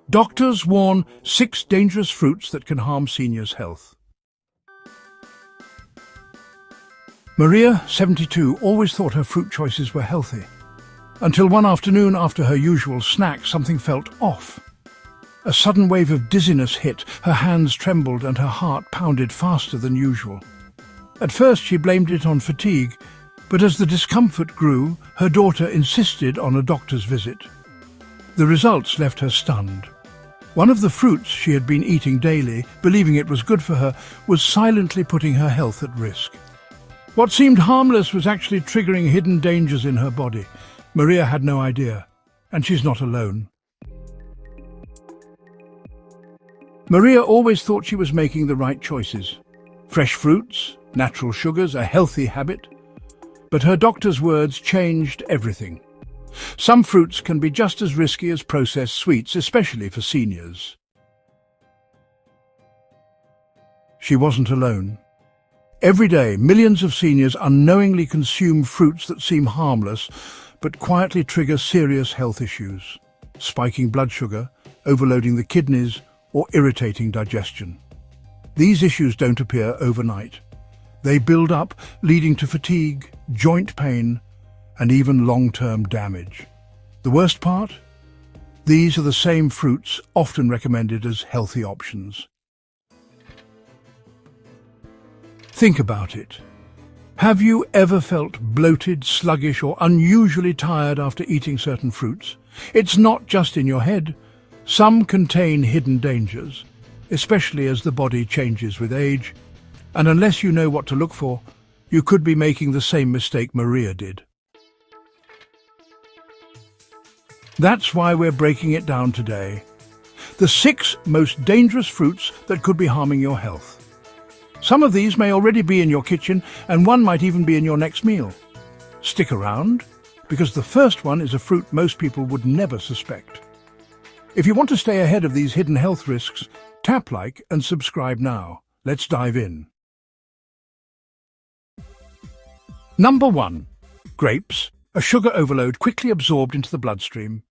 Doctors warn 6 dangerous fruits that can harm seniors' health. Maria, 72, always thought her fruit choices were healthy. Until one afternoon after her usual snack, something felt off. A sudden wave of dizziness hit, her hands trembled and her heart pounded faster than usual. At first she blamed it on fatigue, but as the discomfort grew, her daughter insisted on a doctor's visit. The results left her stunned. One of the fruits she had been eating daily, believing it was good for her, was silently putting her health at risk. What seemed harmless was actually triggering hidden dangers in her body. Maria had no idea, and she's not alone. Maria always thought she was making the right choices. Fresh fruits, natural sugars, a healthy habit. But her doctor's words changed everything. Some fruits can be just as risky as processed sweets, especially for seniors. She wasn't alone. Every day, millions of seniors unknowingly consume fruits that seem harmless, but quietly trigger serious health issues, spiking blood sugar, overloading the kidneys, or irritating digestion. These issues don't appear overnight. They build up, leading to fatigue, joint pain, and even long-term damage. The worst part? These are the same fruits often recommended as healthy options. Think about it. Have you ever felt bloated, sluggish, or unusually tired after eating certain fruits? It's not just in your head. Some contain hidden dangers, especially as the body changes with age, and unless you know what to look for, you could be making the same mistake Maria did. That's why we're breaking it down today. The 6 most dangerous fruits that could be harming your health. Some of these may already be in your kitchen, and one might even be in your next meal. Stick around, because the first one is a fruit most people would never suspect. If you want to stay ahead of these hidden health risks, tap like and subscribe now. Let's dive in. Number 1. Grapes, a sugar overload quickly absorbed into the bloodstream.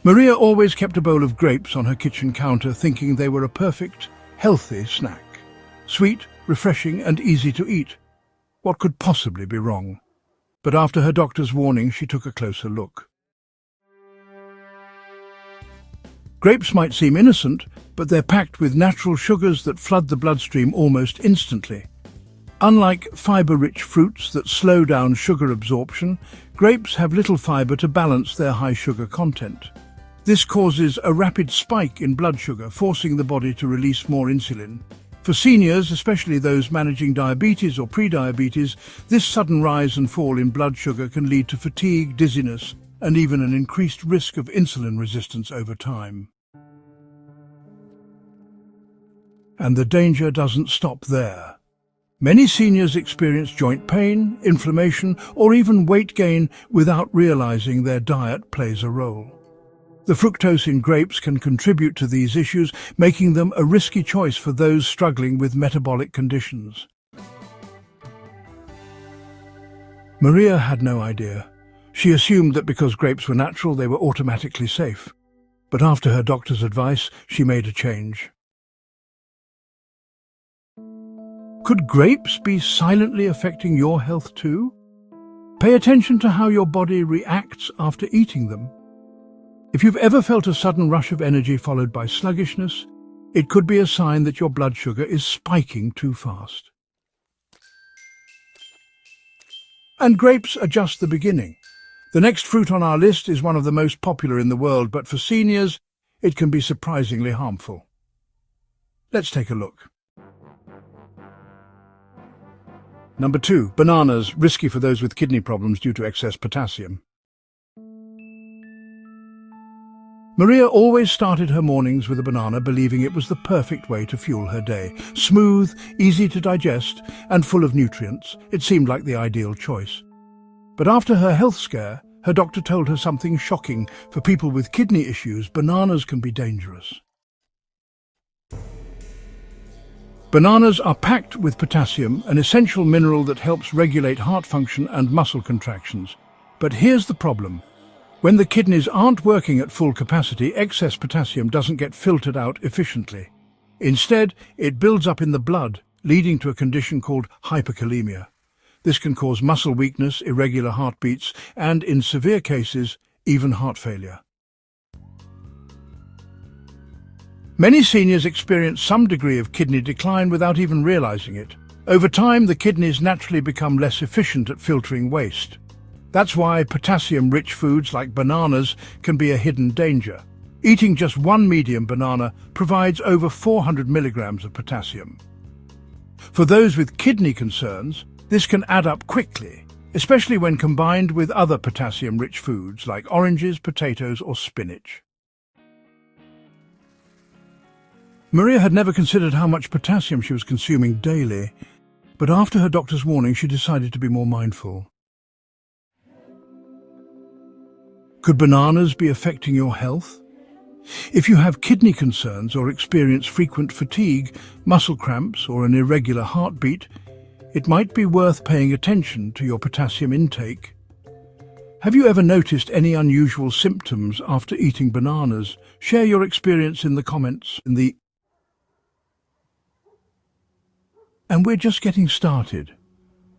Maria always kept a bowl of grapes on her kitchen counter, thinking they were a perfect, healthy snack. Sweet, refreshing, and easy to eat. What could possibly be wrong? But after her doctor's warning, she took a closer look. Grapes might seem innocent, but they're packed with natural sugars that flood the bloodstream almost instantly. Unlike fiber-rich fruits that slow down sugar absorption, grapes have little fiber to balance their high sugar content. This causes a rapid spike in blood sugar, forcing the body to release more insulin. For seniors, especially those managing diabetes or prediabetes, this sudden rise and fall in blood sugar can lead to fatigue, dizziness, and even an increased risk of insulin resistance over time. And the danger doesn't stop there. Many seniors experience joint pain, inflammation, or even weight gain without realizing their diet plays a role. The fructose in grapes can contribute to these issues, making them a risky choice for those struggling with metabolic conditions. Maria had no idea. She assumed that because grapes were natural, they were automatically safe. But after her doctor's advice, she made a change. Could grapes be silently affecting your health too? Pay attention to how your body reacts after eating them. If you've ever felt a sudden rush of energy followed by sluggishness, it could be a sign that your blood sugar is spiking too fast. And grapes are just the beginning. The next fruit on our list is one of the most popular in the world, but for seniors, it can be surprisingly harmful. Let's take a look. Number 2, bananas, risky for those with kidney problems due to excess potassium. Maria always started her mornings with a banana, believing it was the perfect way to fuel her day. Smooth, easy to digest, and full of nutrients, it seemed like the ideal choice. But after her health scare, her doctor told her something shocking. For people with kidney issues, bananas can be dangerous. Bananas are packed with potassium, an essential mineral that helps regulate heart function and muscle contractions. But here's the problem. When the kidneys aren't working at full capacity, excess potassium doesn't get filtered out efficiently. Instead, it builds up in the blood, leading to a condition called hyperkalemia. This can cause muscle weakness, irregular heartbeats, and, in severe cases, even heart failure. Many seniors experience some degree of kidney decline without even realizing it. Over time, the kidneys naturally become less efficient at filtering waste. That's why potassium-rich foods like bananas can be a hidden danger. Eating just one medium banana provides over 400 milligrams of potassium. For those with kidney concerns, this can add up quickly, especially when combined with other potassium-rich foods like oranges, potatoes, or spinach. Maria had never considered how much potassium she was consuming daily, but after her doctor's warning, she decided to be more mindful. Could bananas be affecting your health? If you have kidney concerns or experience frequent fatigue, muscle cramps, or an irregular heartbeat, it might be worth paying attention to your potassium intake. Have you ever noticed any unusual symptoms after eating bananas? Share your experience in the comments. And we're just getting started.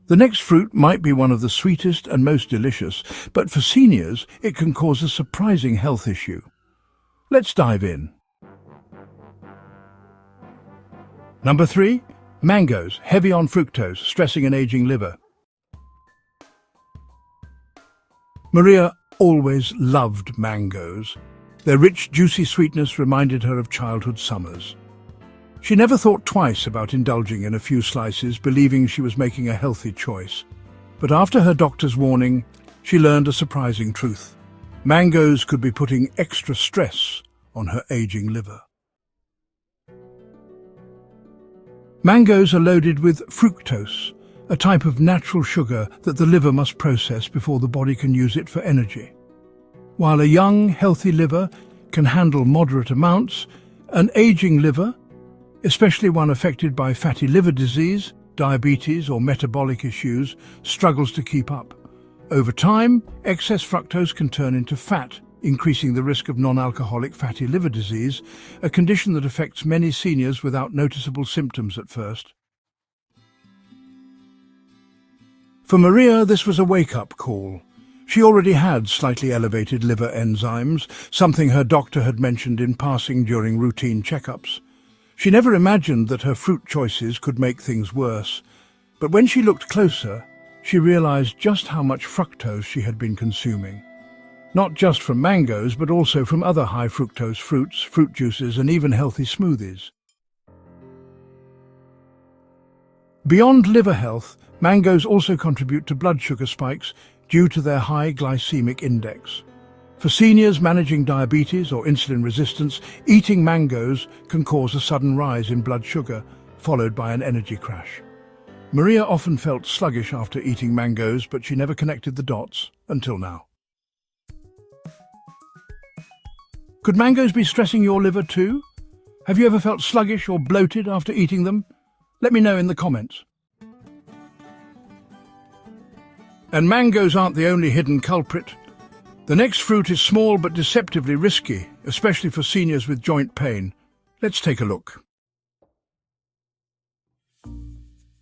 The next fruit might be one of the sweetest and most delicious, but for seniors, it can cause a surprising health issue. Let's dive in. Number 3. Mangoes, heavy on fructose, stressing an aging liver. Maria always loved mangoes. Their rich, juicy sweetness reminded her of childhood summers. She never thought twice about indulging in a few slices, believing she was making a healthy choice. But after her doctor's warning, she learned a surprising truth. Mangoes could be putting extra stress on her aging liver. Mangoes are loaded with fructose, a type of natural sugar that the liver must process before the body can use it for energy. While a young, healthy liver can handle moderate amounts, an aging liver, especially one affected by fatty liver disease, diabetes, or metabolic issues, struggles to keep up. Over time, excess fructose can turn into fat, increasing the risk of non-alcoholic fatty liver disease, a condition that affects many seniors without noticeable symptoms at first. For Maria, this was a wake-up call. She already had slightly elevated liver enzymes, something her doctor had mentioned in passing during routine checkups. She never imagined that her fruit choices could make things worse, but when she looked closer, she realized just how much fructose she had been consuming. Not just from mangoes, but also from other high fructose fruits, fruit juices, and even healthy smoothies. Beyond liver health, mangoes also contribute to blood sugar spikes due to their high glycemic index. For seniors managing diabetes or insulin resistance, eating mangoes can cause a sudden rise in blood sugar, followed by an energy crash. Maria often felt sluggish after eating mangoes, but she never connected the dots until now. Could mangoes be stressing your liver too? Have you ever felt sluggish or bloated after eating them? Let me know in the comments. And mangoes aren't the only hidden culprit. The next fruit is small but deceptively risky, especially for seniors with joint pain. Let's take a look.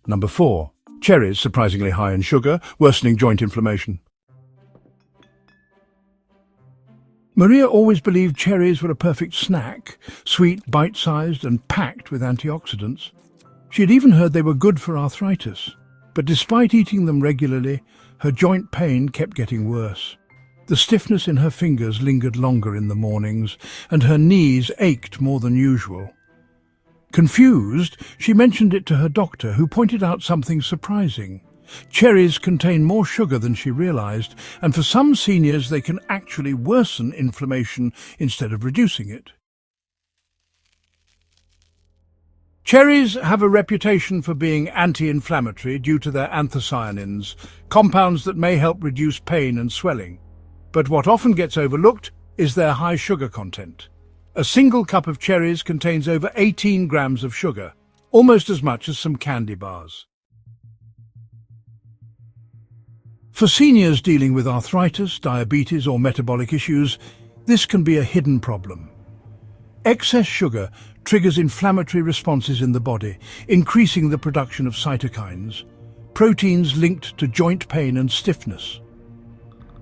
Number 4. Cherries, surprisingly high in sugar, worsening joint inflammation. Maria always believed cherries were a perfect snack, sweet, bite-sized and packed with antioxidants. She had even heard they were good for arthritis. But despite eating them regularly, her joint pain kept getting worse. The stiffness in her fingers lingered longer in the mornings, and her knees ached more than usual. Confused, she mentioned it to her doctor, who pointed out something surprising. Cherries contain more sugar than she realized, and for some seniors they can actually worsen inflammation instead of reducing it. Cherries have a reputation for being anti-inflammatory due to their anthocyanins, compounds that may help reduce pain and swelling. But what often gets overlooked is their high sugar content. A single cup of cherries contains over 18 grams of sugar, almost as much as some candy bars. For seniors dealing with arthritis, diabetes or metabolic issues, this can be a hidden problem. Excess sugar triggers inflammatory responses in the body, increasing the production of cytokines, proteins linked to joint pain and stiffness.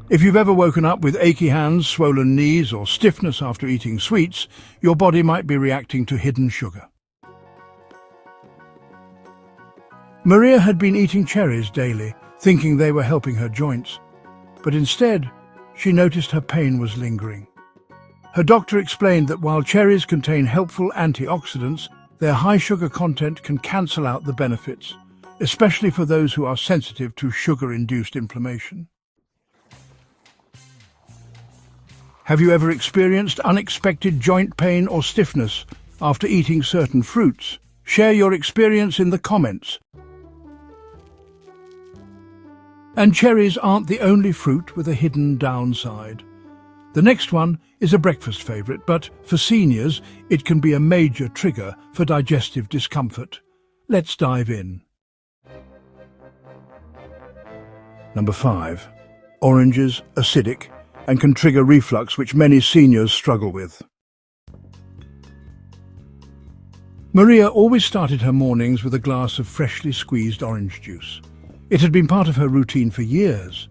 If you've ever woken up with achy hands, swollen knees or stiffness after eating sweets, your body might be reacting to hidden sugar. Maria had been eating cherries daily, thinking they were helping her joints. But instead, she noticed her pain was lingering. Her doctor explained that while cherries contain helpful antioxidants, their high sugar content can cancel out the benefits, especially for those who are sensitive to sugar-induced inflammation. Have you ever experienced unexpected joint pain or stiffness after eating certain fruits? Share your experience in the comments. And cherries aren't the only fruit with a hidden downside. The next one is a breakfast favourite, but for seniors, it can be a major trigger for digestive discomfort. Let's dive in. Number 5. Oranges, acidic, and can trigger reflux, which many seniors struggle with. Maria always started her mornings with a glass of freshly squeezed orange juice. It had been part of her routine for years,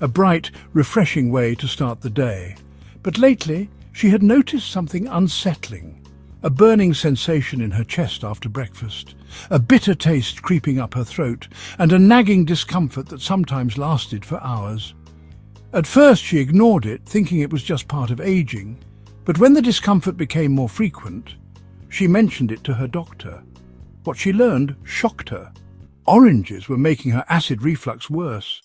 a bright, refreshing way to start the day. But lately, she had noticed something unsettling, a burning sensation in her chest after breakfast, a bitter taste creeping up her throat, and a nagging discomfort that sometimes lasted for hours. At first, she ignored it, thinking it was just part of aging, but when the discomfort became more frequent, she mentioned it to her doctor. What she learned shocked her. Oranges were making her acid reflux worse.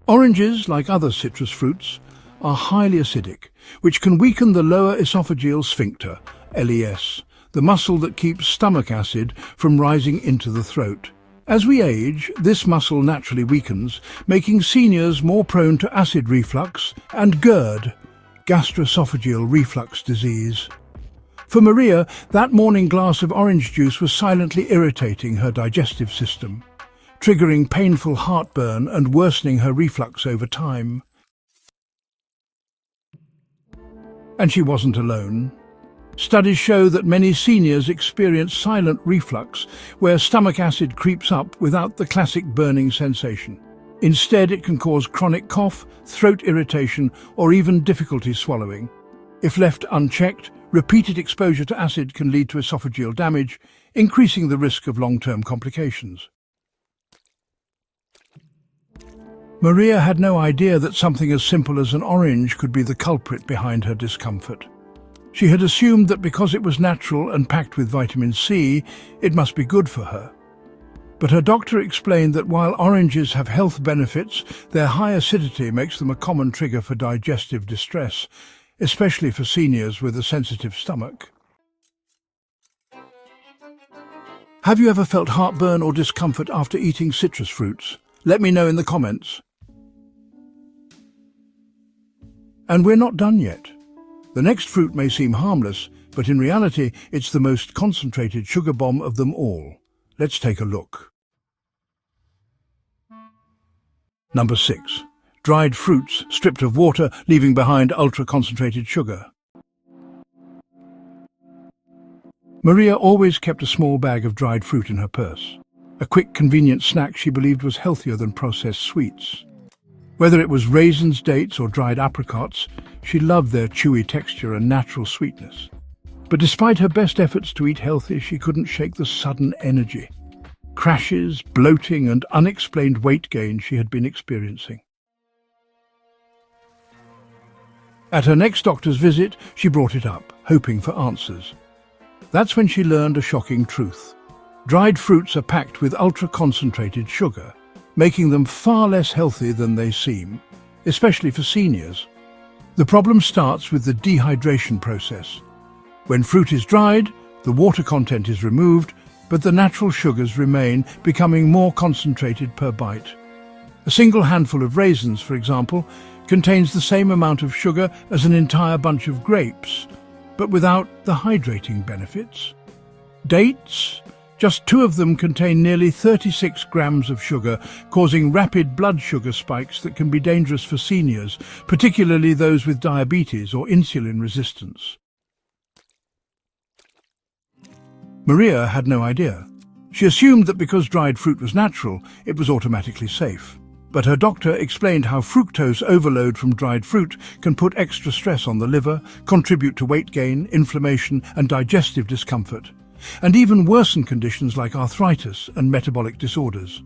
Oranges, like other citrus fruits, are highly acidic, which can weaken the lower esophageal sphincter, LES, the muscle that keeps stomach acid from rising into the throat. As we age, this muscle naturally weakens, making seniors more prone to acid reflux and GERD, gastroesophageal reflux disease. For Maria, that morning glass of orange juice was silently irritating her digestive system, triggering painful heartburn and worsening her reflux over time. And she wasn't alone. Studies show that many seniors experience silent reflux, where stomach acid creeps up without the classic burning sensation. Instead, it can cause chronic cough, throat irritation, or even difficulty swallowing. If left unchecked, repeated exposure to acid can lead to esophageal damage, increasing the risk of long-term complications. Maria had no idea that something as simple as an orange could be the culprit behind her discomfort. She had assumed that because it was natural and packed with vitamin C, it must be good for her. But her doctor explained that while oranges have health benefits, their high acidity makes them a common trigger for digestive distress, especially for seniors with a sensitive stomach. Have you ever felt heartburn or discomfort after eating citrus fruits? Let me know in the comments. And we're not done yet. The next fruit may seem harmless, but in reality it's the most concentrated sugar bomb of them all. Let's take a look. Number 6. Dried fruits stripped of water, leaving behind ultra-concentrated sugar. Maria always kept a small bag of dried fruit in her purse, a quick, convenient snack she believed was healthier than processed sweets. Whether it was raisins, dates, or dried apricots, she loved their chewy texture and natural sweetness. But despite her best efforts to eat healthy, she couldn't shake the sudden energy, crashes, bloating, and unexplained weight gain she had been experiencing. At her next doctor's visit, she brought it up, hoping for answers. That's when she learned a shocking truth. Dried fruits are packed with ultra-concentrated sugar, making them far less healthy than they seem, especially for seniors. The problem starts with the dehydration process. When fruit is dried, the water content is removed, but the natural sugars remain, becoming more concentrated per bite. A single handful of raisins, for example, contains the same amount of sugar as an entire bunch of grapes, but without the hydrating benefits. Dates, Just 2 of them contain nearly 36 grams of sugar, causing rapid blood sugar spikes that can be dangerous for seniors, particularly those with diabetes or insulin resistance. Maria had no idea. She assumed that because dried fruit was natural, it was automatically safe. But her doctor explained how fructose overload from dried fruit can put extra stress on the liver, contribute to weight gain, inflammation and digestive discomfort, and even worsen conditions like arthritis and metabolic disorders.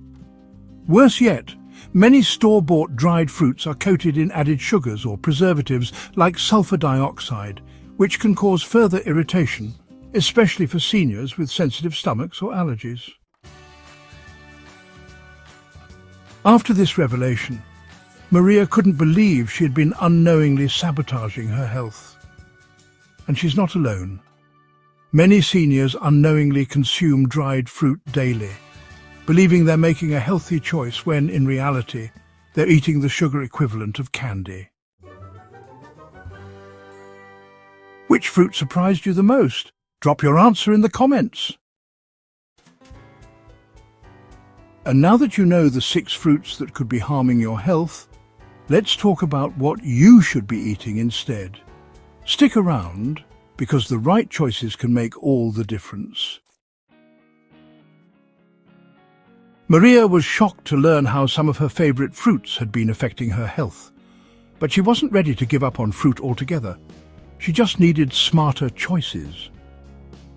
Worse yet, many store-bought dried fruits are coated in added sugars or preservatives like sulfur dioxide, which can cause further irritation, especially for seniors with sensitive stomachs or allergies. After this revelation, Maria couldn't believe she had been unknowingly sabotaging her health. And she's not alone. Many seniors unknowingly consume dried fruit daily, believing they're making a healthy choice when, in reality, they're eating the sugar equivalent of candy. Which fruit surprised you the most? Drop your answer in the comments. And now that you know the 6 fruits that could be harming your health, let's talk about what you should be eating instead. Stick around, because the right choices can make all the difference. Maria was shocked to learn how some of her favorite fruits had been affecting her health. But she wasn't ready to give up on fruit altogether. She just needed smarter choices.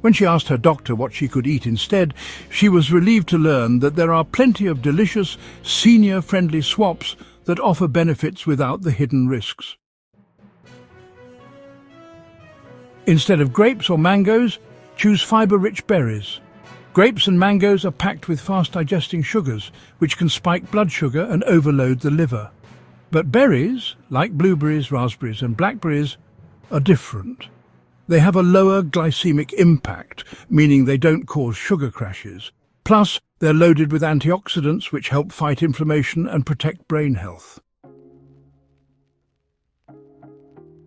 When she asked her doctor what she could eat instead, she was relieved to learn that there are plenty of delicious, senior-friendly swaps that offer benefits without the hidden risks. Instead of grapes or mangoes, choose fiber-rich berries. Grapes and mangoes are packed with fast-digesting sugars, which can spike blood sugar and overload the liver. But berries, like blueberries, raspberries and blackberries, are different. They have a lower glycemic impact, meaning they don't cause sugar crashes. Plus, they're loaded with antioxidants which help fight inflammation and protect brain health.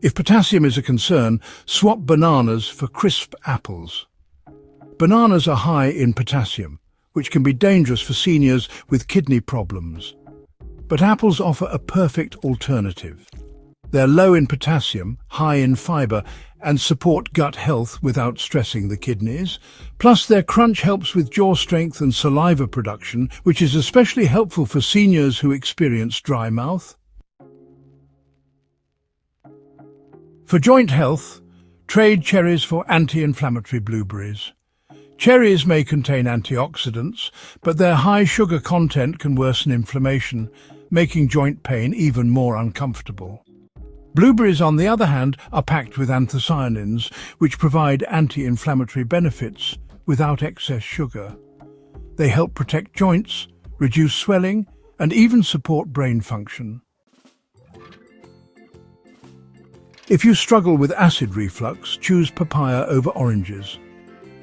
If potassium is a concern, swap bananas for crisp apples. Bananas are high in potassium, which can be dangerous for seniors with kidney problems. But apples offer a perfect alternative. They're low in potassium, high in fiber, and support gut health without stressing the kidneys. Plus, their crunch helps with jaw strength and saliva production, which is especially helpful for seniors who experience dry mouth. For joint health, trade cherries for anti-inflammatory blueberries. Cherries may contain antioxidants, but their high sugar content can worsen inflammation, making joint pain even more uncomfortable. Blueberries, on the other hand, are packed with anthocyanins, which provide anti-inflammatory benefits without excess sugar. They help protect joints, reduce swelling, and even support brain function. If you struggle with acid reflux, choose papaya over oranges.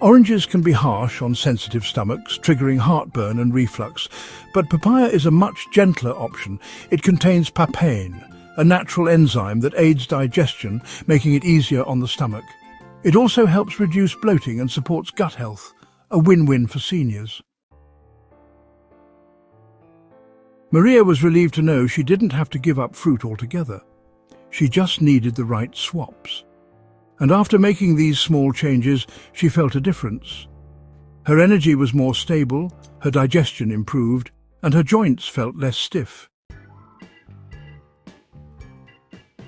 Oranges can be harsh on sensitive stomachs, triggering heartburn and reflux, but papaya is a much gentler option. It contains papain, a natural enzyme that aids digestion, making it easier on the stomach. It also helps reduce bloating and supports gut health, a win-win for seniors. Maria was relieved to know she didn't have to give up fruit altogether. She just needed the right swaps. And after making these small changes, she felt a difference. Her energy was more stable, her digestion improved, and her joints felt less stiff.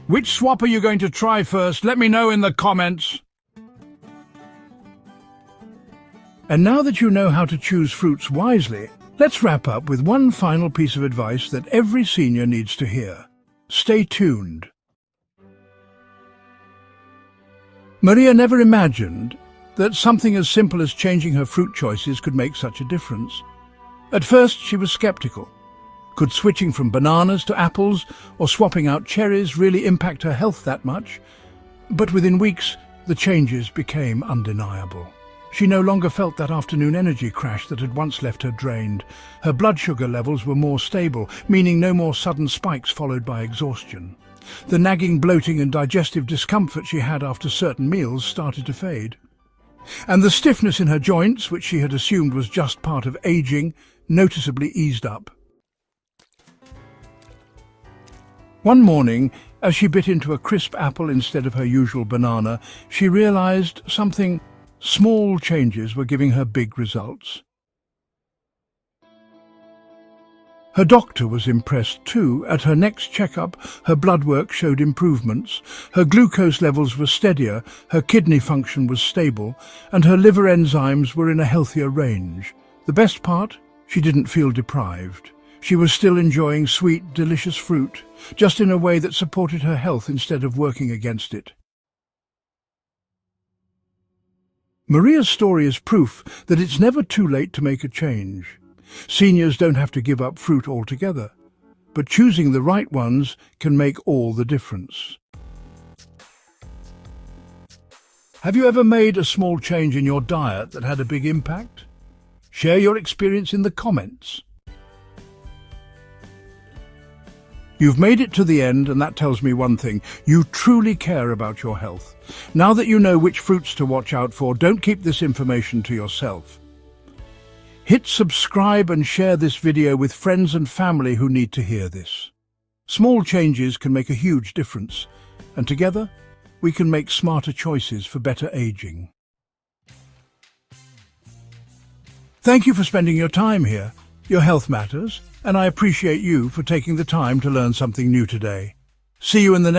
Which swap are you going to try first? Let me know in the comments. And now that you know how to choose fruits wisely, let's wrap up with one final piece of advice that every senior needs to hear. Stay tuned. Maria never imagined that something as simple as changing her fruit choices could make such a difference. At first, she was skeptical. Could switching from bananas to apples or swapping out cherries really impact her health that much? But within weeks, the changes became undeniable. She no longer felt that afternoon energy crash that had once left her drained. Her blood sugar levels were more stable, meaning no more sudden spikes followed by exhaustion. The nagging bloating and digestive discomfort she had after certain meals started to fade. And the stiffness in her joints, which she had assumed was just part of aging, noticeably eased up. One morning, as she bit into a crisp apple instead of her usual banana, she realized something. Small changes were giving her big results. Her doctor was impressed too. At her next checkup, her blood work showed improvements. Her glucose levels were steadier, her kidney function was stable, and her liver enzymes were in a healthier range. The best part? She didn't feel deprived. She was still enjoying sweet, delicious fruit, just in a way that supported her health instead of working against it. Maria's story is proof that it's never too late to make a change. Seniors don't have to give up fruit altogether, but choosing the right ones can make all the difference. Have you ever made a small change in your diet that had a big impact? Share your experience in the comments. You've made it to the end, and that tells me one thing: you truly care about your health. Now that you know which fruits to watch out for, don't keep this information to yourself. Hit subscribe and share this video with friends and family who need to hear this. Small changes can make a huge difference, and together we can make smarter choices for better aging. Thank you for spending your time here. Your health matters, and I appreciate you for taking the time to learn something new today. See you in the next